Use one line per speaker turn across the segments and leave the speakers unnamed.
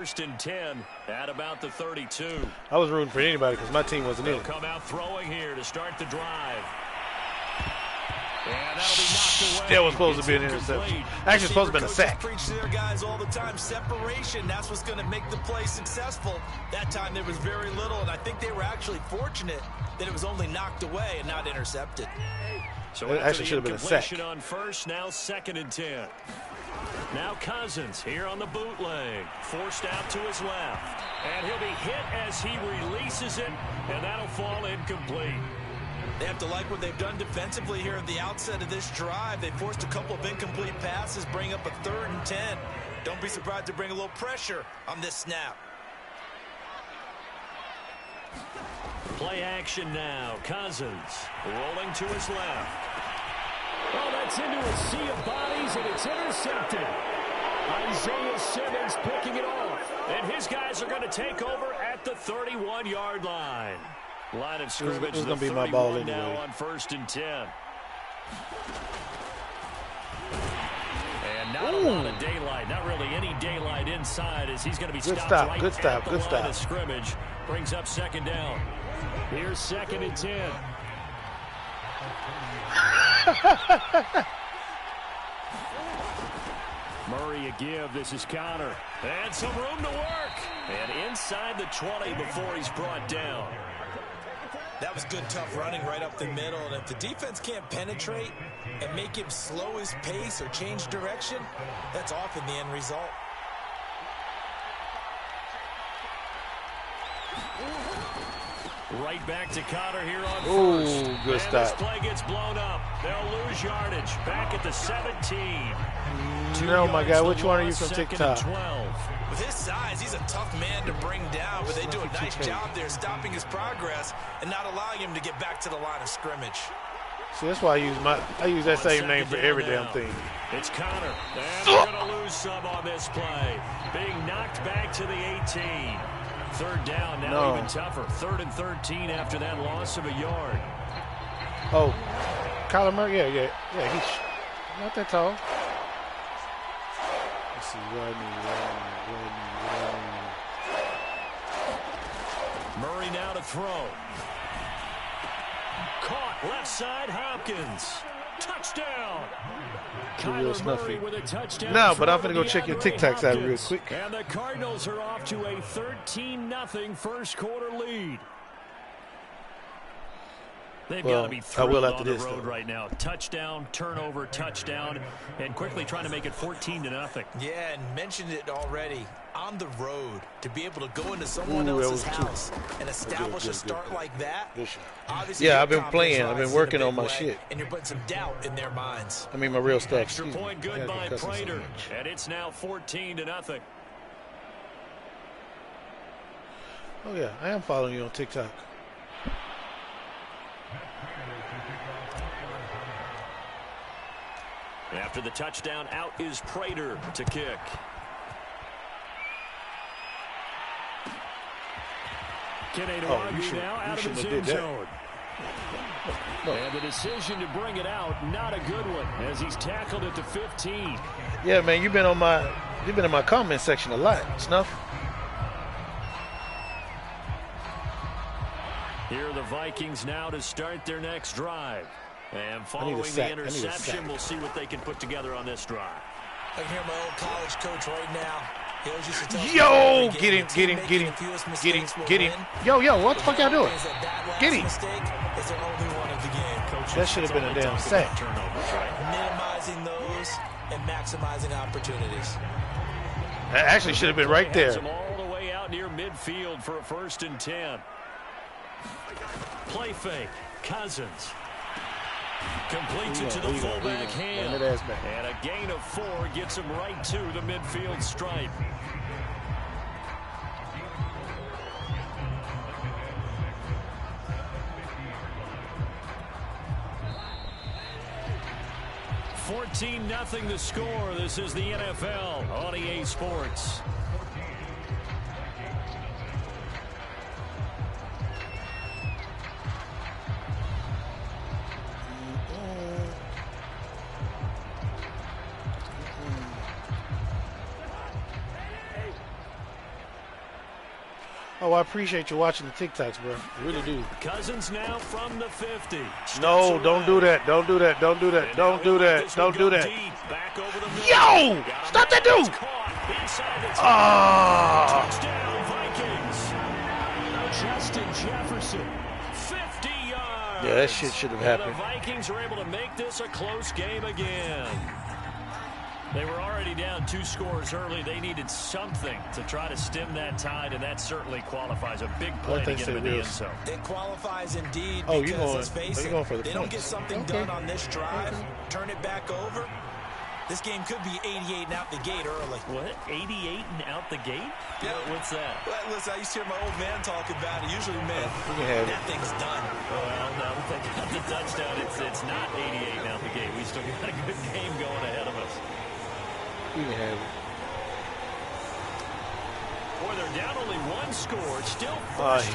First and 10 at about the 32.
I was rooting for anybody because my team wasn't in
They'll
it.
come out throwing here to start the drive. And that'll be knocked away.
That was supposed to be an interception. Actually, supposed to be a sack.
Preach to their guys all the time. Separation, that's what's going to make the play successful. That time there was very little, and I think they were actually fortunate that it was only knocked away and not intercepted.
So
it actually should have been a sack.
On first, now second and 10. Now Cousins here on the bootleg, forced out to his left. And he'll be hit as he releases it, and that'll fall incomplete.
They have to like what they've done defensively here at the outset of this drive. They forced a couple of incomplete passes, bring up a 3rd and 10. Don't be surprised to bring a little pressure on this snap.
Play action now. Cousins rolling to his left. Oh, that's into a sea of bodies, and it's intercepted. Isaiah Simmons picking it off. And his guys are going to take over at the 31-yard line. Line of scrimmage,
this is going to be my ball anyway.
Now on 1st and 10. And not a lot of daylight, not really any daylight inside as he's going to be stopped right at the line of scrimmage. Brings up 2nd down. Here's 2nd and 10. Murray a give. This is Connor. And some room to work. And inside the 20 before he's brought down.
That was good, tough running right up the middle. And if the defense can't penetrate and make him slow his pace or change direction, that's often the end result.
Right back to Connor here on
first. Good
and
stop.
This play gets blown up. They'll lose yardage. Back at the 17.
No, my guy, which one are you from TikTok?
With his size, he's a tough man to bring down, but they do a nice job there stopping his progress and not allowing him to get back to the line of scrimmage.
See, that's why I use that same name for every damn thing.
It's Connor. And they're going to lose some on this play. Being knocked back to the 18. 3rd down, now even tougher. 3rd and 13 after that loss of a yard.
Oh, Kyler Murray, yeah, he's not that tall. Let's see,
Murray now to throw. Caught left side, Hopkins. Touchdown. Kyler Murray with a touchdown.
No, but I'm going to go check your TikToks out real quick.
And the Cardinals are off to a 13-0 first quarter lead. They've got to be thrilled on the road right now. Touchdown, turnover, touchdown, and quickly trying to make it 14-0.
Yeah, and mentioned it already. On the road, to be able to go into someone else's house and establish a start like that.
Yeah, I've been playing. I've been working on my shit.
And you're putting some doubt in their minds.
I mean, my real stuff.
Extra point good by Prater, and it's now 14-0.
Oh, yeah, I am following you on TikTok.
After the touchdown, out is Prater to kick. Now out of the zone. And the decision to bring it out, not a good one, as he's tackled at the 15.
Yeah, man, you've been in my comment section a lot, Snuff.
Here are the Vikings now to start their next drive. And following the interception, we'll see what they can put together on this drive.
I can hear my old college coach right now.
Yo, get him. Yo, what the fuck y'all doing? Get him. That should have been a damn sack.
Minimizing those and maximizing opportunities.
That actually should have been right there.
All the way out near midfield for a 1st and 10. Play fake. Cousins. Completes it to the fullback hand. And a gain of 4 gets him right to the midfield stripe. $14-0 the score. This is the NFL on EA Sports.
Oh, I appreciate you watching the TikToks, bro. I really do.
Cousins now from the 50.
No, don't do that. Don't do that. Don't do that. Don't do that. Don't do that. Yo! Stop that dude! Ah!
Touchdown, Vikings. Justin Jefferson, 50 yards.
Yeah, that shit should have happened.
The Vikings were able to make this a close game again. They were already down 2 scores early. They needed something to try to stem that tide, and that certainly qualifies. A big play to get them in the end zone.
It qualifies indeed
Oh,
because,
you going,
let's face it,
going for the
they
points.
don't get something done on this drive, turn it back over. This game could be 88 and out the gate early.
What? 88 and out the gate?
Yeah.
What's that?
Well, listen, I used to hear my old man talk about it. Usually, man, that thing's done.
Well, no, if they got the touchdown, it's not 88 and out the gate. We still got a good game going ahead of us.
You can have it.
Boy, they're down only 1 score. Still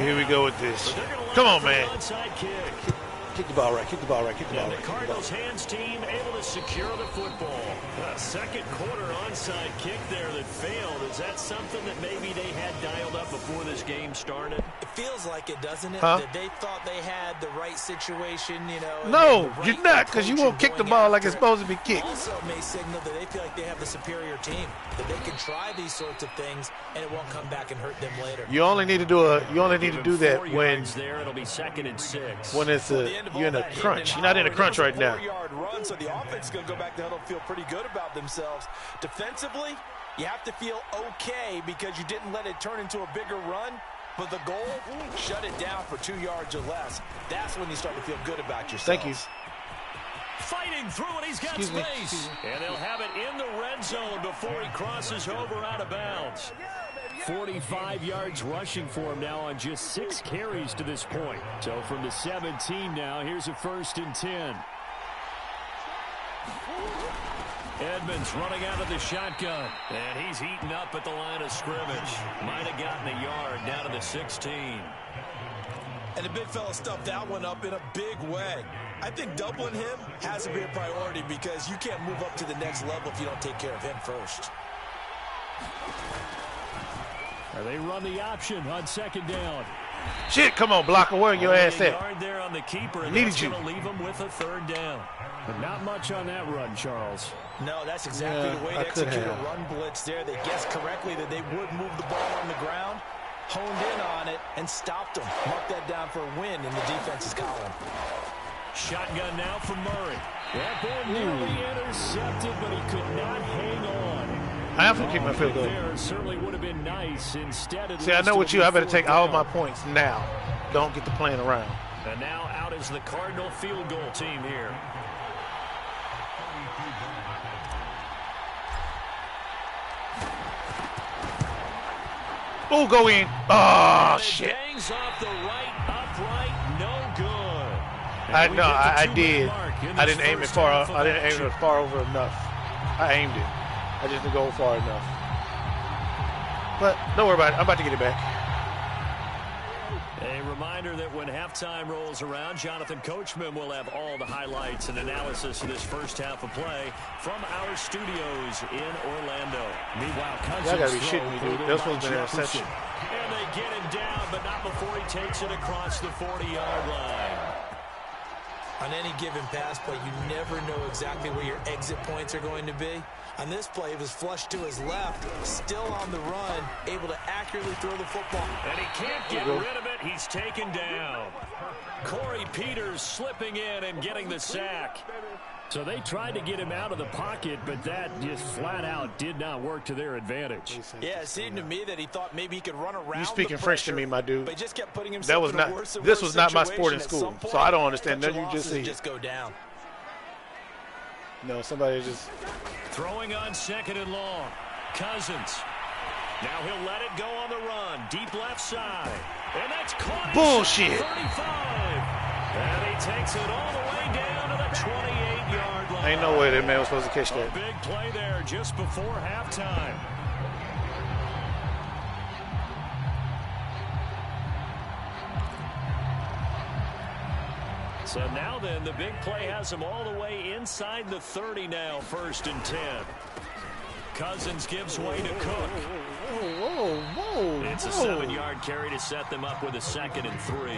Here we go with this. Come on, man.
Onside kick.
Kick the ball right. Kick the ball right. Kick the ball
And
right.
the Cardinals' hands team able to secure the football. A second quarter onside kick there that failed. Is that something that maybe they had dialed up before this game started?
It feels like it, doesn't it?
Huh?
That they thought they had the right situation, you know.
No,
right
you're not, because you won't kick the ball like it's supposed to be kicked.
Also may signal that they feel like they have the superior team, that they can try these sorts of things and it won't come back and hurt them later.
You only need to do that
4
when
yards there, it'll be 2nd and 6.
you're in a crunch. You're not in a crunch right now.
4-yard run, so the offense is going to go back to huddle and feel pretty good about themselves. Defensively, you have to feel okay because you didn't let it turn into a bigger run. But the goal, shut it down for 2 yards or less. That's when you start to feel good about yourself.
Thank you.
Fighting through and he's got space. And they'll have it in the red zone before he crosses over out of bounds. 45 yards rushing for him now on just 6 carries to this point. So from the 17 now, here's a 1st and 10. Edmonds running out of the shotgun. And he's eaten up at the line of scrimmage. Might have gotten a yard down to the 16.
And the big fella stuffed that one up in a big way. I think doubling him has to be a priority because you can't move up to the next level if you don't take care of him first.
And they run the option on 2nd down.
Shit, come on, blocker. Where your ass at?
Yard there on the keeper, and
Needed
that's
you.
going to leave him with a 3rd down. But not much on that run, Charles.
No, that's exactly the way to execute a run blitz there. They guessed correctly that they would move the ball on the ground, honed in on it, and stopped them. Mark that down for a win in the defense's column.
Shotgun now for Murray. That ball nearly intercepted, but he could not hang on.
I have to kick my field goal.
There certainly would have been nice. Instead,
See, I know what you. I better take all my points now. Don't get to playing around.
And now out is the Cardinal field goal team here.
Oh, go in. Oh, shit.
Bangs off the right, upright, no good.
I did. I didn't aim it far. I didn't aim it far over enough. I aimed it. I just didn't go far enough. But don't worry about it. I'm about to get it back.
A reminder that when halftime rolls around, Jonathan Coachman will have all the highlights and analysis of this first half of play from our studios in Orlando. Meanwhile, Cousins
Y'all gotta be shitting me, dude. That was supposed to be an interception.
And they get him down, but not before he takes it across the 40-yard line.
On any given pass play, you never know exactly where your exit points are going to be. On this play, it was flushed to his left, still on the run, able to accurately throw the football.
And he can't get rid of it. He's taken down. Corey Peters slipping in and getting the sack. So they tried to get him out of the pocket, but that just flat out did not work to their advantage.
Yeah, it seemed to me that he thought maybe he could run around.
You speaking French to me, my dude.
But he just kept putting himself
That was
in a
not.
worse and
This
worse
was not my
situation.
sport in
At
school,
some
so
point,
I don't understand
cut
nothing
your
you just
losses and
said.
just go down.
No, somebody just.
Throwing on 2nd and long. Cousins. Now he'll let it go on the run. Deep left side. And that's caught.
Bullshit.
35. And he takes it all the way down to the 28-yard line.
Ain't no way that man was supposed to catch that.
A big play there just before halftime. So now then, the big play has him all the way inside the 30 now, 1st and 10. Cousins gives way to Cook.
Whoa.
It's It's a 7-yard carry to set them up with a 2nd and 3.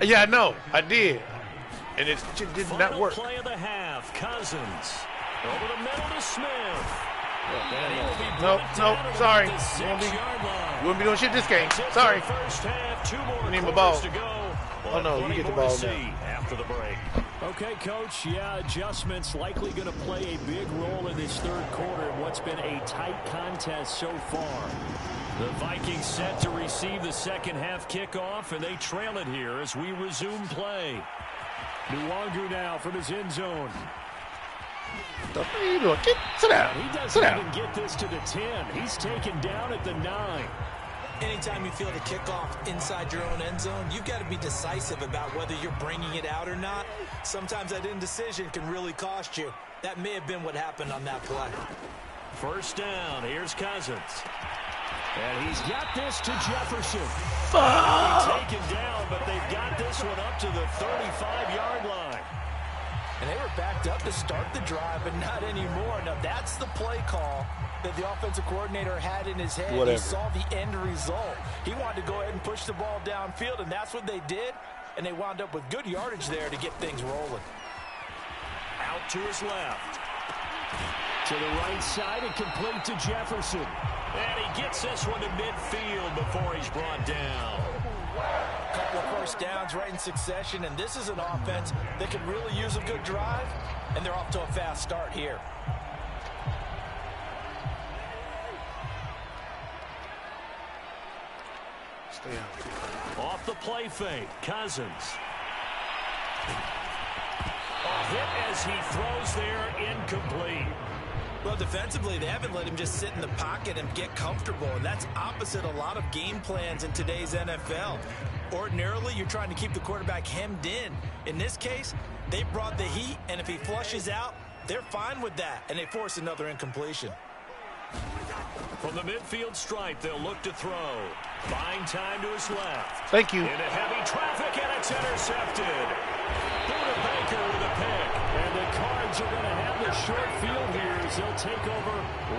Yeah, I know. I did. And it did not work.
Play of the half. Cousins. Over the middle to Smith.
No, sorry. You wouldn't be doing shit this game. Sorry.
First half, 2 more
I need my ball.
to go.
Oh, no, you get the ball now.
After the break. Okay, Coach, yeah, adjustments likely going to play a big role in this third quarter in what's been a tight contest so far. The Vikings set to receive the second half kickoff, and they trail it here as we resume play. Nwangu now from his end zone.
What are you doing? Sit down.
He doesn't even get this to the 10. He's taken down at the 9.
Anytime you feel the kickoff inside your own end zone, you've got to be decisive about whether you're bringing it out or not. Sometimes that indecision can really cost you. That may have been what happened on that play.
First down. Here's Cousins. And he's got this to Jefferson. Taken down, but they've got this one up to the 35-yard line.
And they were backed up to start the drive, but not anymore. Now, that's the play call that the offensive coordinator had in his head.
Whatever.
He saw the end result. He wanted to go ahead and push the ball downfield, and that's what they did. And they wound up with good yardage there to get things rolling.
Out to his left. To the right side and complete to Jefferson. And he gets this one to midfield before he's brought down.
A couple of first downs right in succession, and this is an offense that can really use a good drive, and they're off to a fast start here.
Stay out.
Off the play fake, Cousins. A hit as he throws there, incomplete.
Well, defensively, they haven't let him just sit in the pocket and get comfortable, and that's opposite a lot of game plans in today's NFL. Ordinarily, you're trying to keep the quarterback hemmed in. In this case, they brought the heat, and if he flushes out, they're fine with that, and they force another incompletion.
From the midfield stripe, they'll look to throw. Buying time to his left.
Thank you.
Into heavy traffic, and it's intercepted. Buda Baker with a pick. And the Cards are going to have the short field here as they'll take over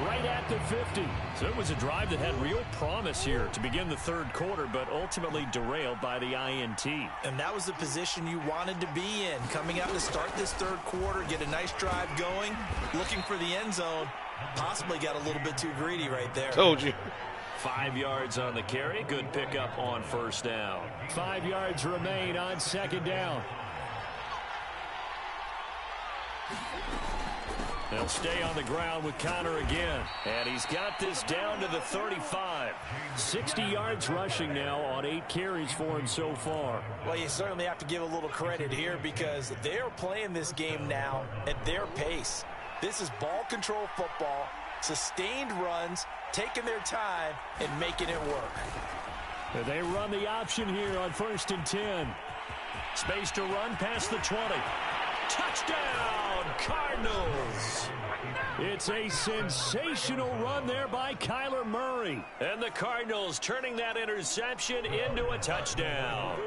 right at the 50. So it was a drive that had real promise here to begin the third quarter, but ultimately derailed by the INT.
And that was the position you wanted to be in. Coming out to start this third quarter, get a nice drive going, looking for the end zone. Possibly got a little bit too greedy right there.
Told you.
5 yards on the carry. Good pickup on first down. 5 yards remain on second down. They'll stay on the ground with Connor again. And he's got this down to the 35. 60 yards rushing now on 8 carries for him so far.
Well, you certainly have to give a little credit here because they're playing this game now at their pace. This is ball control football, sustained runs, taking their time, and making it work.
And they run the option here on 1st and 10. Space to run past the 20. Touchdown, Cardinals. It's a sensational run there by Kyler Murray. And the Cardinals turning that interception into a touchdown.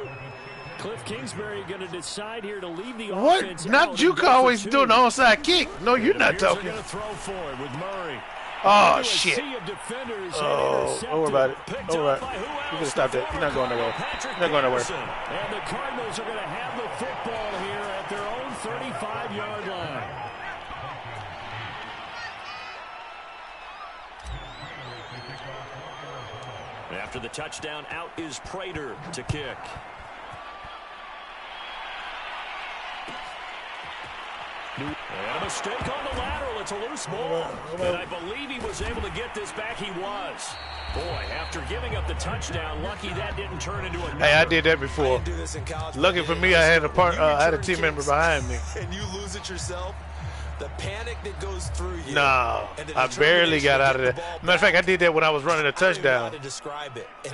Cliff Kingsbury going to decide here to leave the offense.
What? Not Juka always doing the onside kick. No, you're not talking.
Going to throw for it with Murray.
Oh, shit. Oh, don't worry about it. Don't worry about it. You're going to stop that. You're not going nowhere. You're not going nowhere.
And the Cardinals are going to have the football here at their own 35-yard line. After the touchdown, out is Prater to kick. And a mistake on the lateral. It's a loose ball. And I believe he was able to get this back. He was. Boy, after giving up the touchdown, lucky that didn't turn into a number.
Hey, I did that before. Lucky for me, I had a team member behind me.
And you lose it yourself. The panic that goes through you.
No, I barely got out of that. Matter of fact, I did that when I was running a touchdown.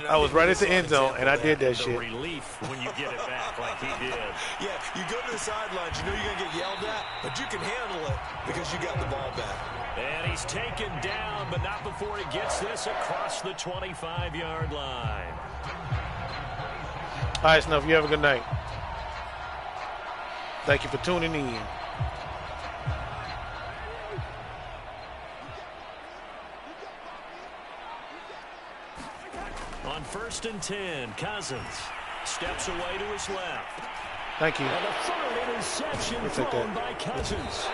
I was right at the end zone, and I did that shit.
Relief when you get it back like he did.
Yeah, you go to the sidelines, you know you're going to get yelled at, but you can handle it because you got the ball back.
And he's taken down, but not before he gets this across the 25-yard line.
All right, Snuff, you have a good night. Thank you for tuning in.
On 1st and 10, Cousins steps away to his left.
Thank you.
And a third interception thrown by Cousins.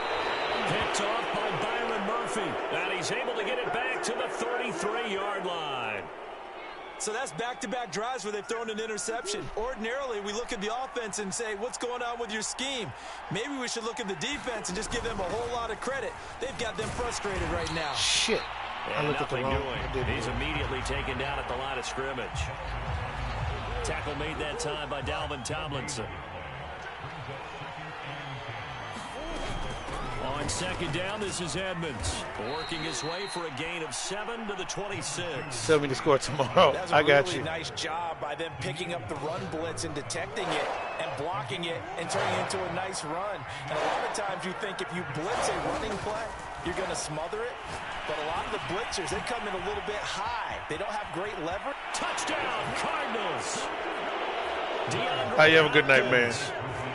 Picked off by Byron Murphy. And he's able to get it back to the 33-yard line.
So that's back-to-back drives where they've thrown an interception. Ordinarily, we look at the offense and say, what's going on with your scheme? Maybe we should look at the defense and just give them a whole lot of credit. They've got them frustrated right now.
Shit.
And nothing doing. He's immediately taken down at the line of scrimmage. Tackle made that time by Dalvin Tomlinson. On 2nd down, this is Edmonds working his way for a gain of 7 to the 26.
Tell me to score tomorrow. I got you.
That was a really nice job by them picking up the run blitz and detecting it and blocking it and turning it into a nice run. And a lot of times you think if you blitz a running play, you're going to smother it. But a lot of the blitzers, they come in a little bit high. They don't have great leverage.
Touchdown, Cardinals.
You have a good night, man.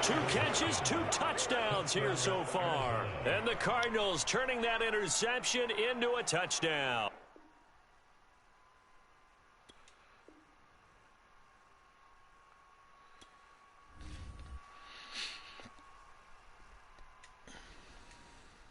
2 catches, 2 touchdowns here so far. And the Cardinals turning that interception into a touchdown.